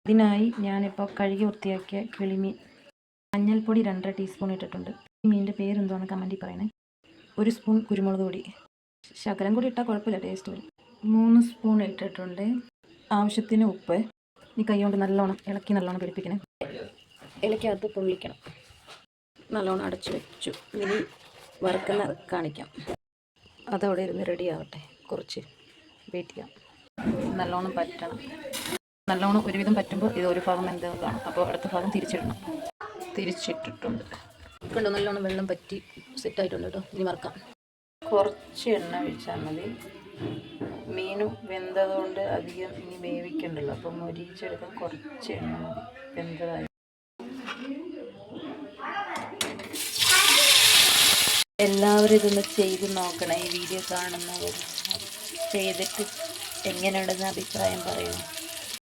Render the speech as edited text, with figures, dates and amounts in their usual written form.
ഇതിനായി ഞാനിപ്പോൾ കഴുകി വൃത്തിയാക്കിയ കിളിമീൻ, മഞ്ഞൾപ്പൊടി 2.5 ടീസ്പൂൺ ഇട്ടിട്ടുണ്ട്. ഈ മീനിൻ്റെ പേരെന്തോന്ന് കമൻറ്റിൽ പറയണേ. 1 സ്പൂൺ കുരുമുളക് പൊടി, ശകലം കൂടി ഇട്ടാൽ കുഴപ്പമില്ല, ടേസ്റ്റ് വരും. 3 സ്പൂൺ ഇട്ടിട്ടുണ്ട്. ആവശ്യത്തിന് ഉപ്പ്. ഈ കൈ കൊണ്ട് നല്ലോണം ഇളക്കി നല്ലോണം പിടിപ്പിക്കണം. ഇലക്കകത്ത് പൊള്ളിക്കണം. നല്ലോണം അടച്ചു വെച്ചു. ഇനി വറുക്കുന്ന കാണിക്കാം. അതവിടെ ഇരുന്ന് റെഡി ആവട്ടെ. കുറച്ച് വെയിറ്റ് ചെയ്യാം. നല്ലോണം പറ്റണം. നല്ലോണം ഒരുവിധം പറ്റുമ്പോൾ ഇത് ഒരു ഭാഗം വെന്ത് കാണും. അപ്പോൾ അടുത്ത ഭാഗം തിരിച്ചിടണം. തിരിച്ചിട്ടിട്ടുണ്ട്. കണ്ടോ, നല്ലോണം വെള്ളം പറ്റി സെറ്റായിട്ടുണ്ട് കേട്ടോ. ഇനി വറുക്കാം. കുറച്ച് എണ്ണ ഒഴിച്ചാൽ മതി. മീനും വെന്തതുകൊണ്ട് അധികം ഇനി വേവിക്കണ്ടല്ലോ. അപ്പം മൊരിച്ചെടുക്കാൻ കുറച്ച് എണ്ണ മതി. വെന്തതായി എല്ലാവരും ഇതൊന്ന് ചെയ്ത് നോക്കണം. ഈ വീഡിയോ കാണുന്നവർ ചെയ്തിട്ട് എങ്ങനെയുണ്ടെന്ന് അഭിപ്രായം പറയണം.